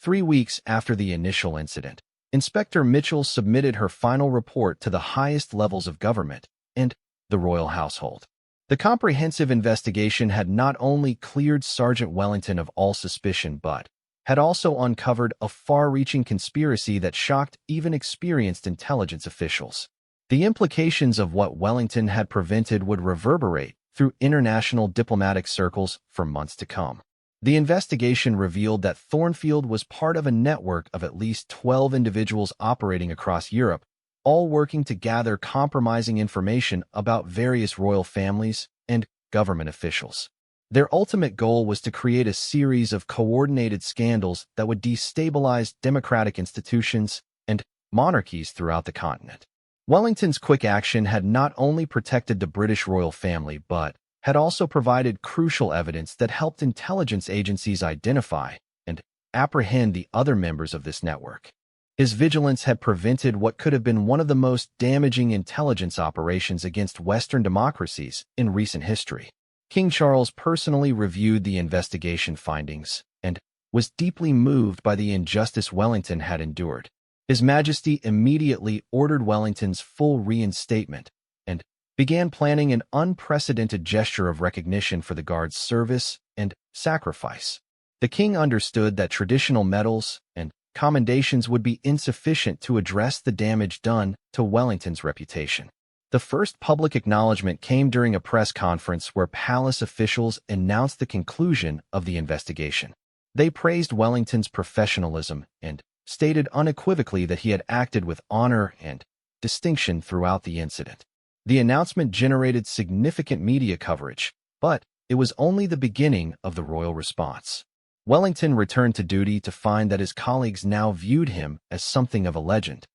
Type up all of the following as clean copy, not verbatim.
3 weeks after the initial incident, Inspector Mitchell submitted her final report to the highest levels of government and the royal household. The comprehensive investigation had not only cleared Sergeant Wellington of all suspicion but had also uncovered a far-reaching conspiracy that shocked even experienced intelligence officials. The implications of what Wellington had prevented would reverberate through international diplomatic circles for months to come. The investigation revealed that Thornfield was part of a network of at least 12 individuals operating across Europe, all working to gather compromising information about various royal families and government officials. Their ultimate goal was to create a series of coordinated scandals that would destabilize democratic institutions and monarchies throughout the continent. Wellington's quick action had not only protected the British royal family but had also provided crucial evidence that helped intelligence agencies identify and apprehend the other members of this network. His vigilance had prevented what could have been one of the most damaging intelligence operations against Western democracies in recent history. King Charles personally reviewed the investigation findings and was deeply moved by the injustice Wellington had endured. His Majesty immediately ordered Wellington's full reinstatement and began planning an unprecedented gesture of recognition for the Guard's service and sacrifice. The king understood that traditional medals and commendations would be insufficient to address the damage done to Wellington's reputation. The first public acknowledgement came during a press conference where palace officials announced the conclusion of the investigation. They praised Wellington's professionalism and stated unequivocally that he had acted with honor and distinction throughout the incident. The announcement generated significant media coverage, but it was only the beginning of the royal response. Wellington returned to duty to find that his colleagues now viewed him as something of a legend.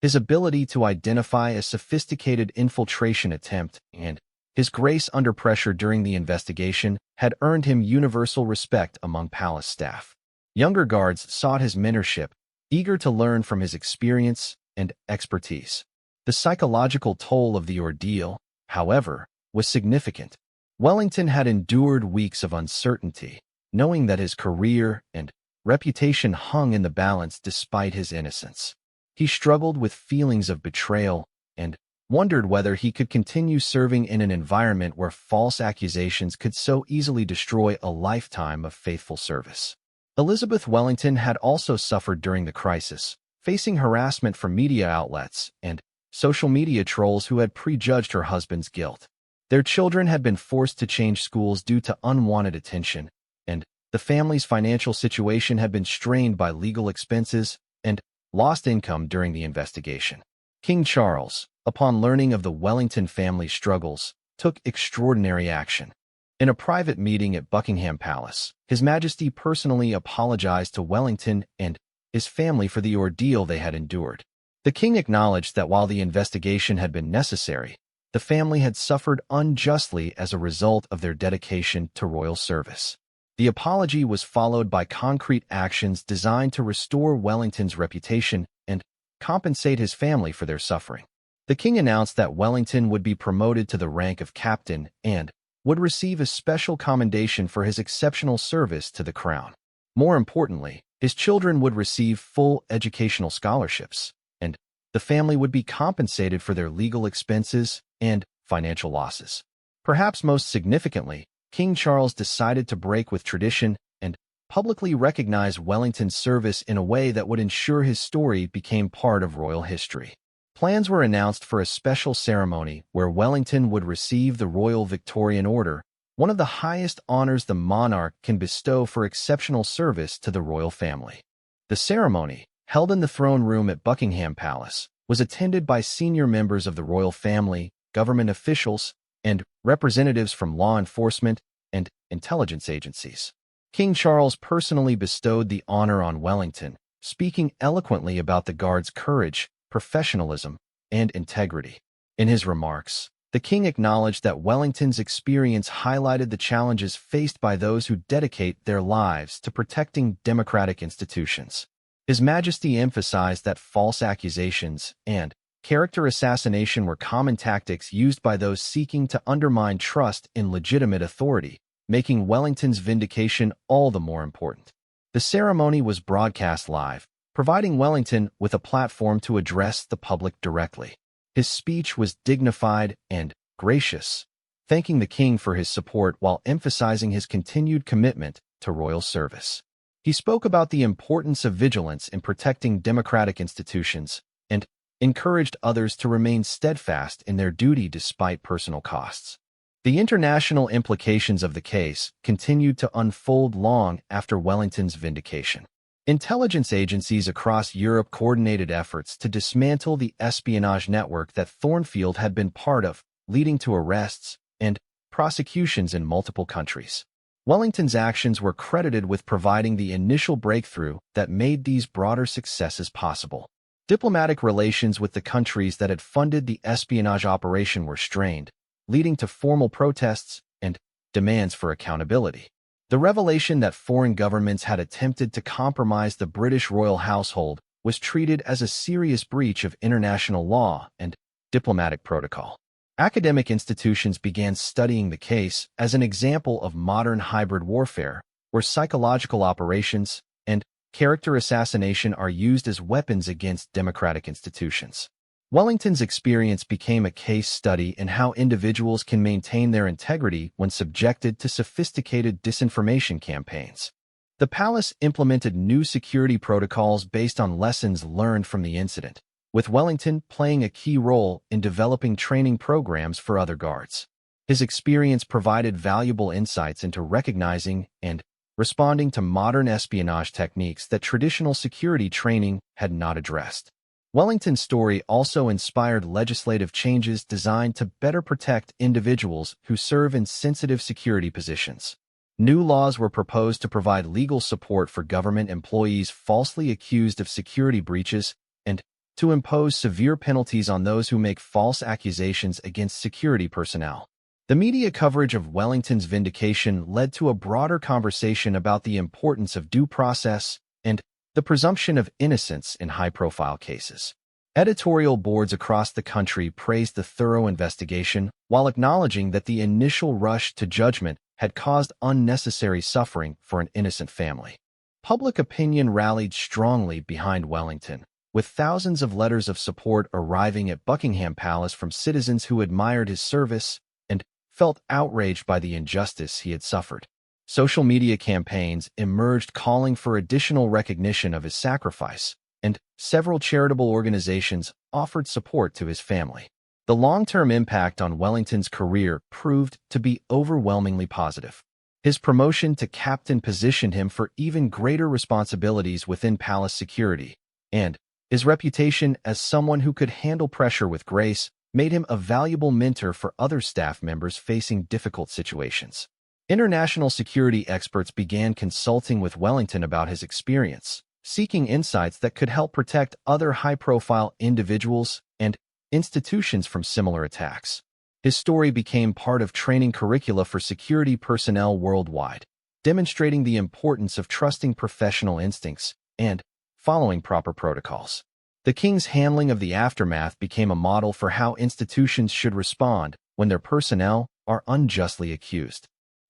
His ability to identify a sophisticated infiltration attempt and his grace under pressure during the investigation had earned him universal respect among palace staff. Younger guards sought his mentorship, eager to learn from his experience and expertise. The psychological toll of the ordeal, however, was significant. Wellington had endured weeks of uncertainty, knowing that his career and reputation hung in the balance despite his innocence. He struggled with feelings of betrayal and wondered whether he could continue serving in an environment where false accusations could so easily destroy a lifetime of faithful service. Elizabeth Wellington had also suffered during the crisis, facing harassment from media outlets and social media trolls who had prejudged her husband's guilt. Their children had been forced to change schools due to unwanted attention, and the family's financial situation had been strained by legal expenses and lost income during the investigation. King Charles, upon learning of the Wellington family's struggles, took extraordinary action. In a private meeting at Buckingham Palace, His Majesty personally apologized to Wellington and his family for the ordeal they had endured. The king acknowledged that while the investigation had been necessary, the family had suffered unjustly as a result of their dedication to royal service. The apology was followed by concrete actions designed to restore Wellington's reputation and compensate his family for their suffering. The king announced that Wellington would be promoted to the rank of captain and would receive a special commendation for his exceptional service to the crown. More importantly, his children would receive full educational scholarships, and the family would be compensated for their legal expenses and financial losses. Perhaps most significantly, King Charles decided to break with tradition and publicly recognize Wellington's service in a way that would ensure his story became part of royal history. Plans were announced for a special ceremony where Wellington would receive the Royal Victorian Order, one of the highest honors the monarch can bestow for exceptional service to the royal family. The ceremony, held in the throne room at Buckingham Palace, was attended by senior members of the royal family, government officials, and representatives from law enforcement and intelligence agencies. King Charles personally bestowed the honor on Wellington, speaking eloquently about the Guard's courage, professionalism, and integrity. In his remarks, the king acknowledged that Wellington's experience highlighted the challenges faced by those who dedicate their lives to protecting democratic institutions. His Majesty emphasized that false accusations and character assassination were common tactics used by those seeking to undermine trust in legitimate authority, making Wellington's vindication all the more important. The ceremony was broadcast live, providing Wellington with a platform to address the public directly. His speech was dignified and gracious, thanking the king for his support while emphasizing his continued commitment to royal service. He spoke about the importance of vigilance in protecting democratic institutions and encouraged others to remain steadfast in their duty despite personal costs. The international implications of the case continued to unfold long after Wellington's vindication. Intelligence agencies across Europe coordinated efforts to dismantle the espionage network that Thornfield had been part of, leading to arrests and prosecutions in multiple countries. Wellington's actions were credited with providing the initial breakthrough that made these broader successes possible. Diplomatic relations with the countries that had funded the espionage operation were strained, leading to formal protests and demands for accountability. The revelation that foreign governments had attempted to compromise the British royal household was treated as a serious breach of international law and diplomatic protocol. Academic institutions began studying the case as an example of modern hybrid warfare, where psychological operations and character assassination are used as weapons against democratic institutions. Wellington's experience became a case study in how individuals can maintain their integrity when subjected to sophisticated disinformation campaigns. The palace implemented new security protocols based on lessons learned from the incident, with Wellington playing a key role in developing training programs for other guards. His experience provided valuable insights into recognizing and responding to modern espionage techniques that traditional security training had not addressed. Wellington's story also inspired legislative changes designed to better protect individuals who serve in sensitive security positions. New laws were proposed to provide legal support for government employees falsely accused of security breaches and to impose severe penalties on those who make false accusations against security personnel. The media coverage of Wellington's vindication led to a broader conversation about the importance of due process and the presumption of innocence in high-profile cases. Editorial boards across the country praised the thorough investigation while acknowledging that the initial rush to judgment had caused unnecessary suffering for an innocent family. Public opinion rallied strongly behind Wellington, with thousands of letters of support arriving at Buckingham Palace from citizens who admired his service and felt outraged by the injustice he had suffered. Social media campaigns emerged calling for additional recognition of his sacrifice, and several charitable organizations offered support to his family. The long-term impact on Wellington's career proved to be overwhelmingly positive. His promotion to captain positioned him for even greater responsibilities within palace security, and his reputation as someone who could handle pressure with grace made him a valuable mentor for other staff members facing difficult situations. International security experts began consulting with Wellington about his experience, seeking insights that could help protect other high-profile individuals and institutions from similar attacks. His story became part of training curricula for security personnel worldwide, demonstrating the importance of trusting professional instincts and following proper protocols. The king's handling of the aftermath became a model for how institutions should respond when their personnel are unjustly accused.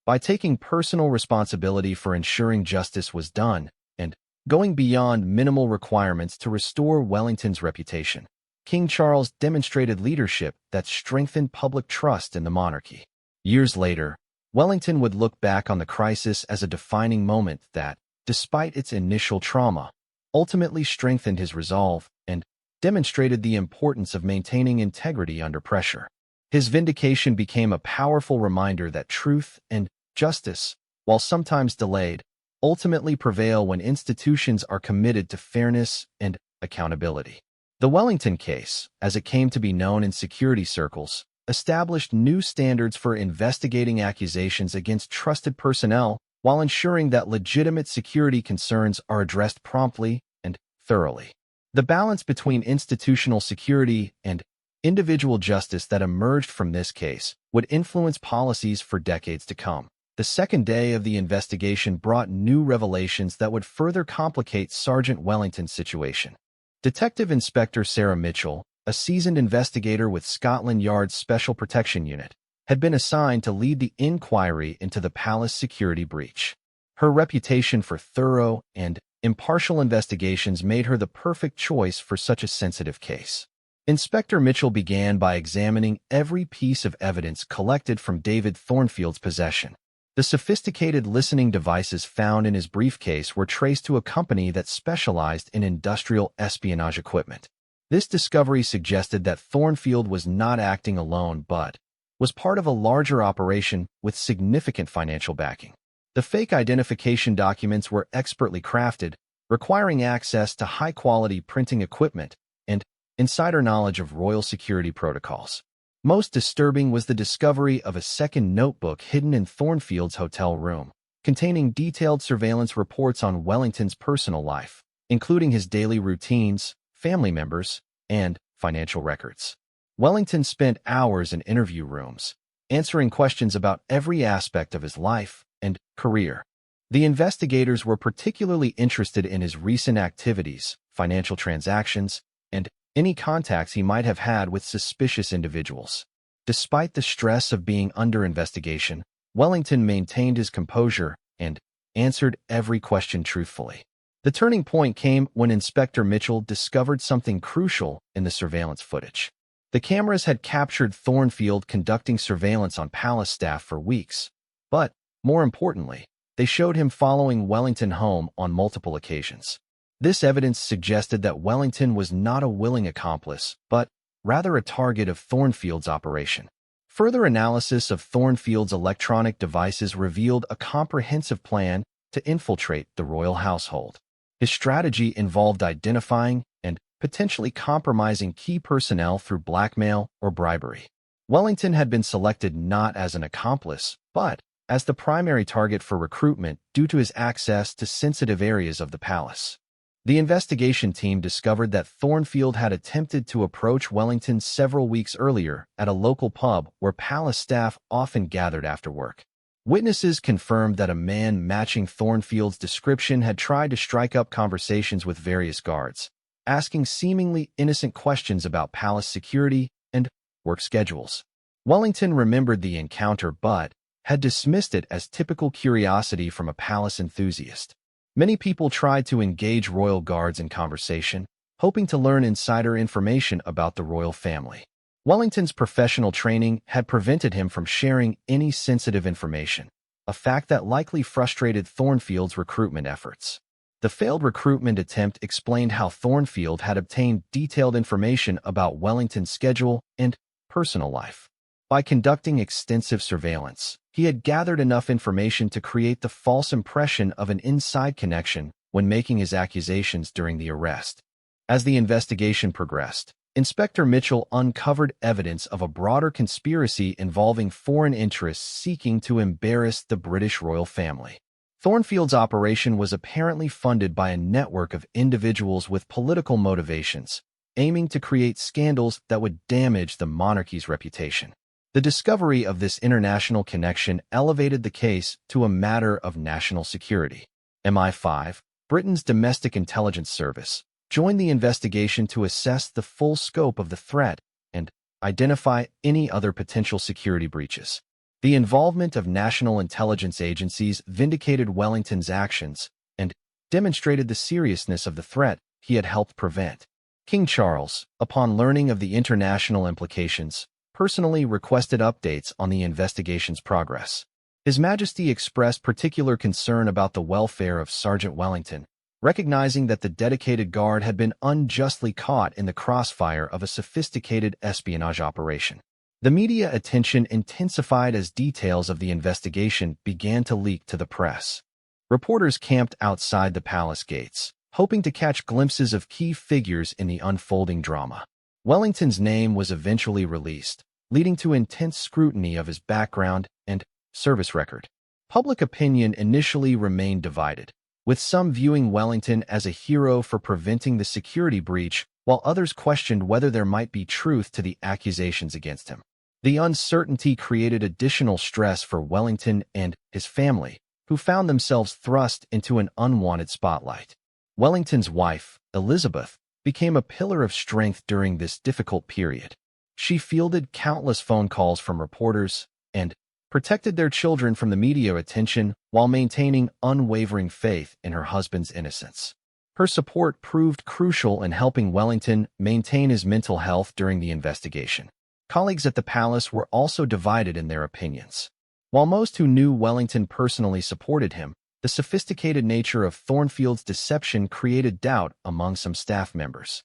By taking personal responsibility for ensuring justice was done and going beyond minimal requirements to restore Wellington's reputation, King Charles demonstrated leadership that strengthened public trust in the monarchy. Years later, Wellington would look back on the crisis as a defining moment that, despite its initial trauma, ultimately strengthened his resolve and demonstrated the importance of maintaining integrity under pressure. His vindication became a powerful reminder that truth and justice, while sometimes delayed, ultimately prevail when institutions are committed to fairness and accountability. The Wellington case, as it came to be known in security circles, established new standards for investigating accusations against trusted personnel while ensuring that legitimate security concerns are addressed promptly and thoroughly. The balance between institutional security and individual justice that emerged from this case would influence policies for decades to come. The second day of the investigation brought new revelations that would further complicate Sergeant Wellington's situation. Detective Inspector Sarah Mitchell, a seasoned investigator with Scotland Yard's Special Protection Unit, had been assigned to lead the inquiry into the palace security breach. Her reputation for thorough and impartial investigations made her the perfect choice for such a sensitive case. Inspector Mitchell began by examining every piece of evidence collected from David Thornfield's possession. The sophisticated listening devices found in his briefcase were traced to a company that specialized in industrial espionage equipment. This discovery suggested that Thornfield was not acting alone but was part of a larger operation with significant financial backing. The fake identification documents were expertly crafted, requiring access to high-quality printing equipment and insider knowledge of royal security protocols. Most disturbing was the discovery of a second notebook hidden in Thornfield's hotel room, containing detailed surveillance reports on Wellington's personal life, including his daily routines, family members, and financial records. Wellington spent hours in interview rooms, answering questions about every aspect of his life and career. The investigators were particularly interested in his recent activities, financial transactions, and any contacts he might have had with suspicious individuals. Despite the stress of being under investigation, Wellington maintained his composure and answered every question truthfully. The turning point came when Inspector Mitchell discovered something crucial in the surveillance footage. The cameras had captured Thornfield conducting surveillance on palace staff for weeks, but, more importantly, they showed him following Wellington home on multiple occasions. This evidence suggested that Wellington was not a willing accomplice, but rather a target of Thornfield's operation. Further analysis of Thornfield's electronic devices revealed a comprehensive plan to infiltrate the royal household. His strategy involved identifying and potentially compromising key personnel through blackmail or bribery. Wellington had been selected not as an accomplice, but as the primary target for recruitment due to his access to sensitive areas of the palace. The investigation team discovered that Thornfield had attempted to approach Wellington several weeks earlier at a local pub where palace staff often gathered after work. Witnesses confirmed that a man matching Thornfield's description had tried to strike up conversations with various guards, asking seemingly innocent questions about palace security and work schedules. Wellington remembered the encounter but had dismissed it as typical curiosity from a palace enthusiast. Many people tried to engage royal guards in conversation, hoping to learn insider information about the royal family. Wellington's professional training had prevented him from sharing any sensitive information, a fact that likely frustrated Thornfield's recruitment efforts. The failed recruitment attempt explained how Thornfield had obtained detailed information about Wellington's schedule and personal life. By conducting extensive surveillance, he had gathered enough information to create the false impression of an inside connection when making his accusations during the arrest. As the investigation progressed, Inspector Mitchell uncovered evidence of a broader conspiracy involving foreign interests seeking to embarrass the British royal family. Thornfield's operation was apparently funded by a network of individuals with political motivations, aiming to create scandals that would damage the monarchy's reputation. The discovery of this international connection elevated the case to a matter of national security. MI5, Britain's domestic intelligence service, joined the investigation to assess the full scope of the threat and identify any other potential security breaches. The involvement of national intelligence agencies vindicated Wellington's actions and demonstrated the seriousness of the threat he had helped prevent. King Charles, upon learning of the international implications, personally requested updates on the investigation's progress. His Majesty expressed particular concern about the welfare of Sergeant Wellington, recognizing that the dedicated guard had been unjustly caught in the crossfire of a sophisticated espionage operation. The media attention intensified as details of the investigation began to leak to the press. Reporters camped outside the palace gates, hoping to catch glimpses of key figures in the unfolding drama. Wellington's name was eventually released, leading to intense scrutiny of his background and service record. Public opinion initially remained divided, with some viewing Wellington as a hero for preventing the security breach, while others questioned whether there might be truth to the accusations against him. The uncertainty created additional stress for Wellington and his family, who found themselves thrust into an unwanted spotlight. Wellington's wife, Elizabeth, became a pillar of strength during this difficult period. She fielded countless phone calls from reporters and protected their children from the media attention while maintaining unwavering faith in her husband's innocence. Her support proved crucial in helping Wellington maintain his mental health during the investigation. Colleagues at the palace were also divided in their opinions. While most who knew Wellington personally supported him, the sophisticated nature of Thornfield's deception created doubt among some staff members.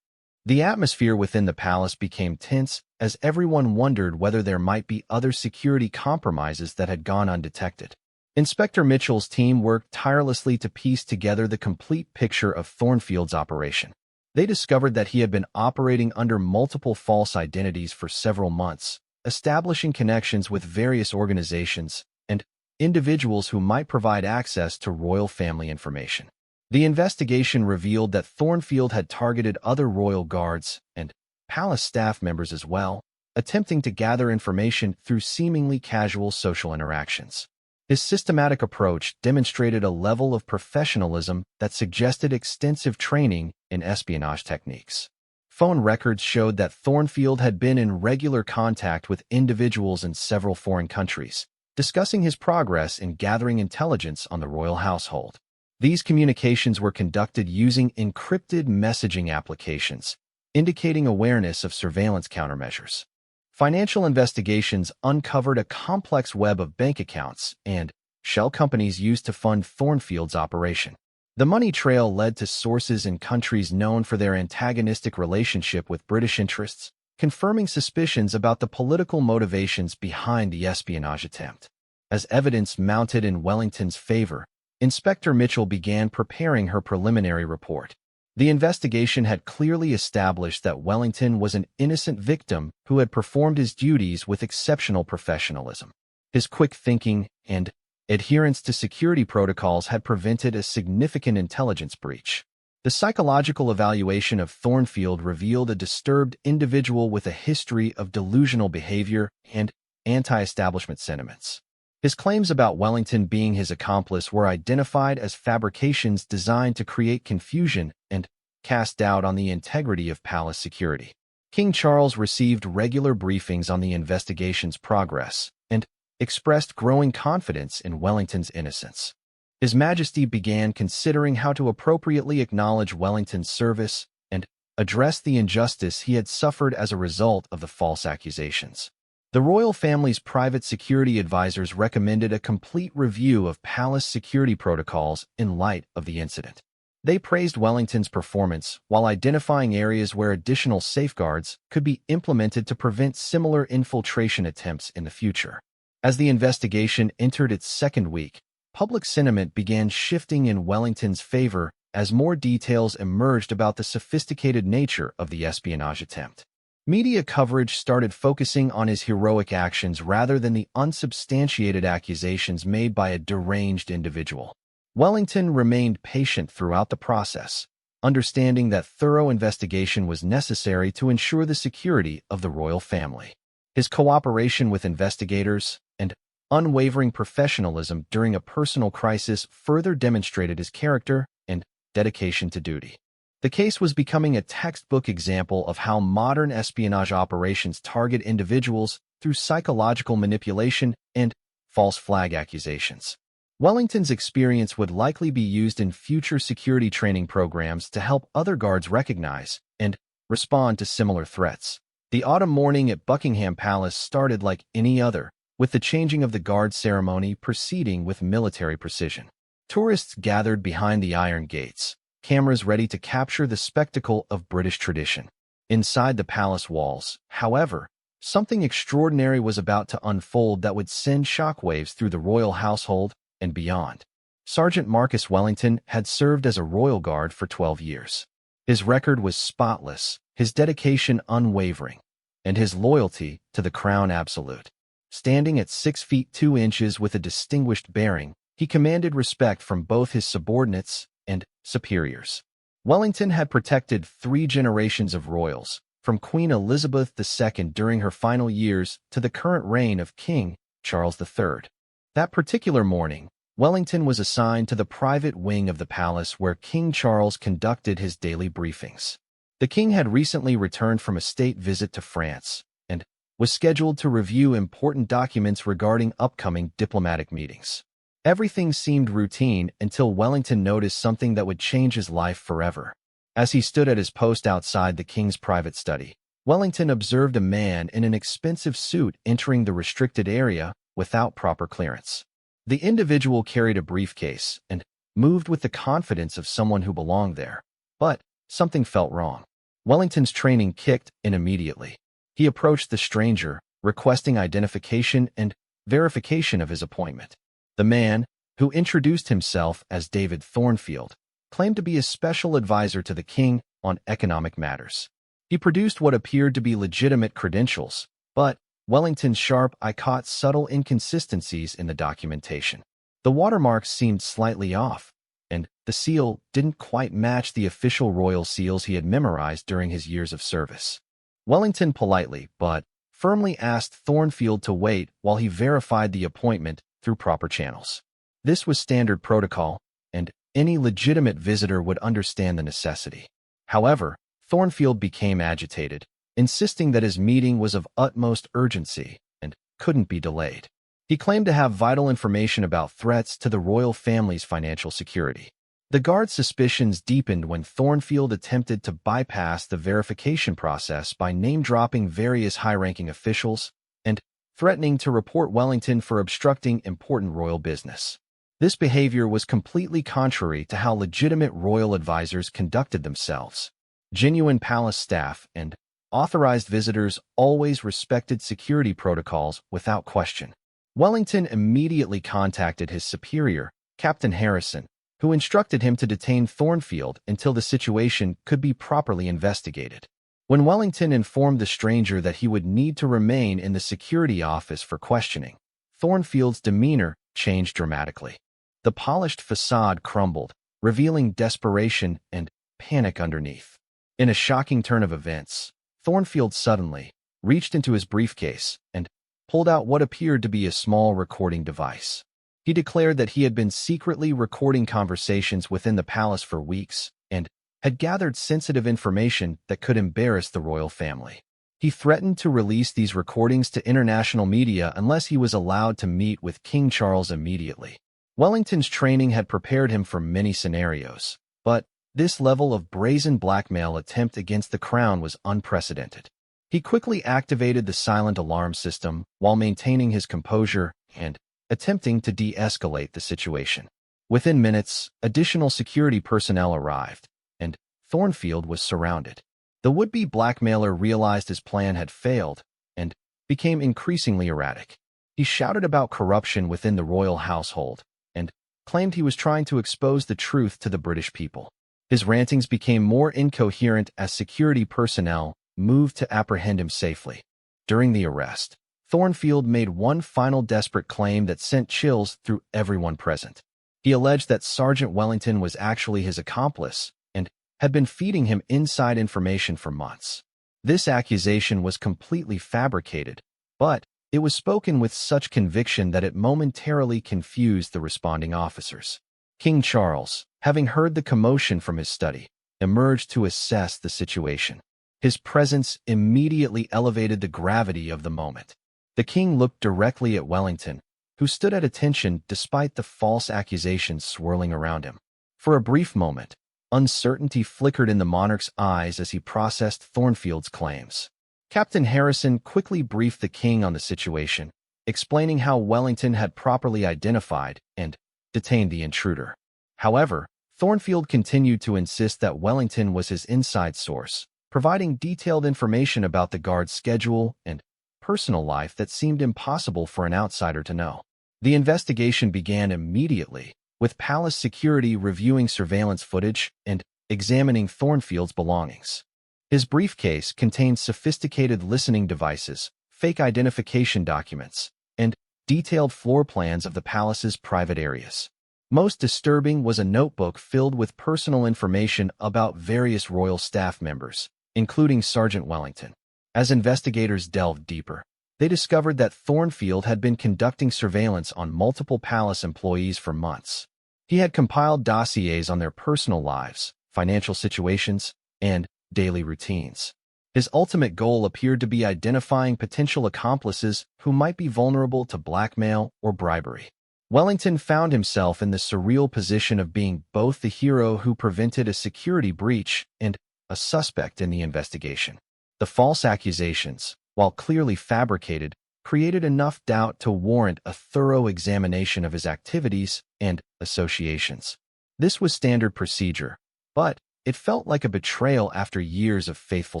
The atmosphere within the palace became tense as everyone wondered whether there might be other security compromises that had gone undetected. Inspector Mitchell's team worked tirelessly to piece together the complete picture of Thornfield's operation. They discovered that he had been operating under multiple false identities for several months, establishing connections with various organizations and individuals who might provide access to royal family information. The investigation revealed that Thornfield had targeted other royal guards and palace staff members as well, attempting to gather information through seemingly casual social interactions. His systematic approach demonstrated a level of professionalism that suggested extensive training in espionage techniques. Phone records showed that Thornfield had been in regular contact with individuals in several foreign countries, discussing his progress in gathering intelligence on the royal household. These communications were conducted using encrypted messaging applications, indicating awareness of surveillance countermeasures. Financial investigations uncovered a complex web of bank accounts and shell companies used to fund Thornfield's operation. The money trail led to sources in countries known for their antagonistic relationship with British interests, confirming suspicions about the political motivations behind the espionage attempt. As evidence mounted in Wellington's favor, Inspector Mitchell began preparing her preliminary report. The investigation had clearly established that Wellington was an innocent victim who had performed his duties with exceptional professionalism. His quick thinking and adherence to security protocols had prevented a significant intelligence breach. The psychological evaluation of Thornfield revealed a disturbed individual with a history of delusional behavior and anti-establishment sentiments. His claims about Wellington being his accomplice were identified as fabrications designed to create confusion and cast doubt on the integrity of palace security. King Charles received regular briefings on the investigation's progress and expressed growing confidence in Wellington's innocence. His Majesty began considering how to appropriately acknowledge Wellington's service and address the injustice he had suffered as a result of the false accusations. The royal family's private security advisors recommended a complete review of palace security protocols in light of the incident. They praised Wellington's performance while identifying areas where additional safeguards could be implemented to prevent similar infiltration attempts in the future. As the investigation entered its second week, public sentiment began shifting in Wellington's favor as more details emerged about the sophisticated nature of the espionage attempt. Media coverage started focusing on his heroic actions rather than the unsubstantiated accusations made by a deranged individual. Wellington remained patient throughout the process, understanding that thorough investigation was necessary to ensure the security of the royal family. His cooperation with investigators and unwavering professionalism during a personal crisis further demonstrated his character and dedication to duty. The case was becoming a textbook example of how modern espionage operations target individuals through psychological manipulation and false flag accusations. Wellington's experience would likely be used in future security training programs to help other guards recognize and respond to similar threats. The autumn morning at Buckingham Palace started like any other, with the changing of the guard ceremony proceeding with military precision. Tourists gathered behind the iron gates, cameras ready to capture the spectacle of British tradition. Inside the palace walls, however, something extraordinary was about to unfold that would send shockwaves through the royal household and beyond. Sergeant Marcus Wellington had served as a royal guard for 12 years. His record was spotless, his dedication unwavering, and his loyalty to the crown absolute. Standing at 6 feet 2 inches with a distinguished bearing, he commanded respect from both his subordinates and superiors. Wellington had protected 3 generations of royals, from Queen Elizabeth II during her final years to the current reign of King Charles III. That particular morning, Wellington was assigned to the private wing of the palace where King Charles conducted his daily briefings. The king had recently returned from a state visit to France, and was scheduled to review important documents regarding upcoming diplomatic meetings. Everything seemed routine until Wellington noticed something that would change his life forever. As he stood at his post outside the king's private study, Wellington observed a man in an expensive suit entering the restricted area without proper clearance. The individual carried a briefcase and moved with the confidence of someone who belonged there. But something felt wrong. Wellington's training kicked in immediately. He approached the stranger, requesting identification and verification of his appointment. The man, who introduced himself as David Thornfield, claimed to be a special advisor to the king on economic matters. He produced what appeared to be legitimate credentials, but Wellington's sharp eye caught subtle inconsistencies in the documentation. The watermarks seemed slightly off, and the seal didn't quite match the official royal seals he had memorized during his years of service. Wellington politely but firmly asked Thornfield to wait while he verified the appointment through proper channels. This was standard protocol, and any legitimate visitor would understand the necessity. However, Thornfield became agitated, insisting that his meeting was of utmost urgency and couldn't be delayed. He claimed to have vital information about threats to the royal family's financial security. The guard's suspicions deepened when Thornfield attempted to bypass the verification process by name-dropping various high-ranking officials and threatening to report Wellington for obstructing important royal business. This behavior was completely contrary to how legitimate royal advisors conducted themselves. Genuine palace staff and authorized visitors always respected security protocols without question. Wellington immediately contacted his superior, Captain Harrison, who instructed him to detain Thornfield until the situation could be properly investigated. When Wellington informed the stranger that he would need to remain in the security office for questioning, Thornfield's demeanor changed dramatically. The polished facade crumbled, revealing desperation and panic underneath. In a shocking turn of events, Thornfield suddenly reached into his briefcase and pulled out what appeared to be a small recording device. He declared that he had been secretly recording conversations within the palace for weeks and had gathered sensitive information that could embarrass the royal family. He threatened to release these recordings to international media unless he was allowed to meet with King Charles immediately. Wellington's training had prepared him for many scenarios, but this level of brazen blackmail attempt against the crown was unprecedented. He quickly activated the silent alarm system while maintaining his composure and attempting to de-escalate the situation. Within minutes, additional security personnel arrived, and Thornfield was surrounded. The would-be blackmailer realized his plan had failed and became increasingly erratic. He shouted about corruption within the royal household and claimed he was trying to expose the truth to the British people. His rantings became more incoherent as security personnel moved to apprehend him safely. During the arrest, Thornfield made one final desperate claim that sent chills through everyone present. He alleged that Sergeant Wellington was actually his accomplice and had been feeding him inside information for months. This accusation was completely fabricated, but it was spoken with such conviction that it momentarily confused the responding officers. King Charles, having heard the commotion from his study, emerged to assess the situation. His presence immediately elevated the gravity of the moment. The king looked directly at Wellington, who stood at attention despite the false accusations swirling around him. For a brief moment, uncertainty flickered in the monarch's eyes as he processed Thornfield's claims. Captain Harrison quickly briefed the king on the situation, explaining how Wellington had properly identified and detained the intruder. However, Thornfield continued to insist that Wellington was his inside source, providing detailed information about the guard's schedule and personal life that seemed impossible for an outsider to know. The investigation began immediately, with palace security reviewing surveillance footage and examining Thornfield's belongings. His briefcase contained sophisticated listening devices, fake identification documents, and detailed floor plans of the palace's private areas. Most disturbing was a notebook filled with personal information about various royal staff members, including Sergeant Wellington. As investigators delved deeper, they discovered that Thornfield had been conducting surveillance on multiple palace employees for months. He had compiled dossiers on their personal lives, financial situations, and daily routines. His ultimate goal appeared to be identifying potential accomplices who might be vulnerable to blackmail or bribery. Wellington found himself in the surreal position of being both the hero who prevented a security breach and a suspect in the investigation. The false accusations, while clearly fabricated, created enough doubt to warrant a thorough examination of his activities and associations. This was standard procedure, but it felt like a betrayal after years of faithful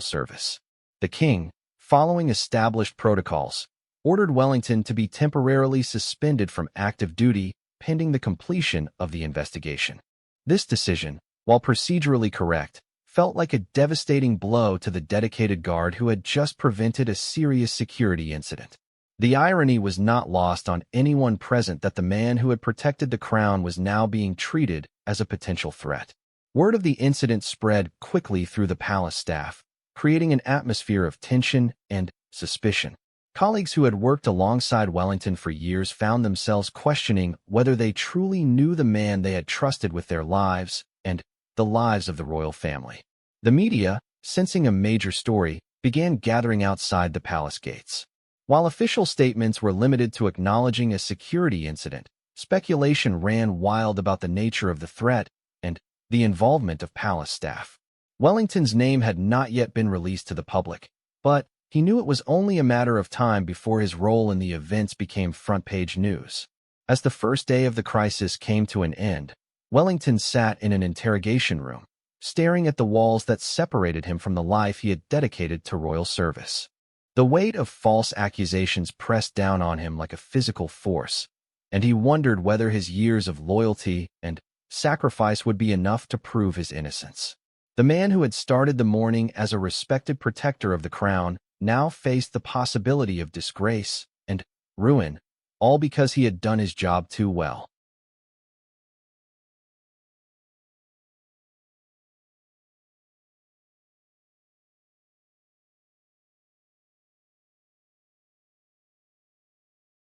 service. The king, following established protocols, ordered Wellington to be temporarily suspended from active duty pending the completion of the investigation. This decision, while procedurally correct, felt like a devastating blow to the dedicated guard who had just prevented a serious security incident. The irony was not lost on anyone present that the man who had protected the crown was now being treated as a potential threat. Word of the incident spread quickly through the palace staff, creating an atmosphere of tension and suspicion. Colleagues who had worked alongside Wellington for years found themselves questioning whether they truly knew the man they had trusted with their lives and the lives of the royal family. The media, sensing a major story, began gathering outside the palace gates. While official statements were limited to acknowledging a security incident, speculation ran wild about the nature of the threat and the involvement of palace staff. Wellington's name had not yet been released to the public, but he knew it was only a matter of time before his role in the events became front-page news. As the first day of the crisis came to an end, Wellington sat in an interrogation room, staring at the walls that separated him from the life he had dedicated to royal service. The weight of false accusations pressed down on him like a physical force, and he wondered whether his years of loyalty and sacrifice would be enough to prove his innocence. The man who had started the morning as a respected protector of the crown now faced the possibility of disgrace and ruin, all because he had done his job too well.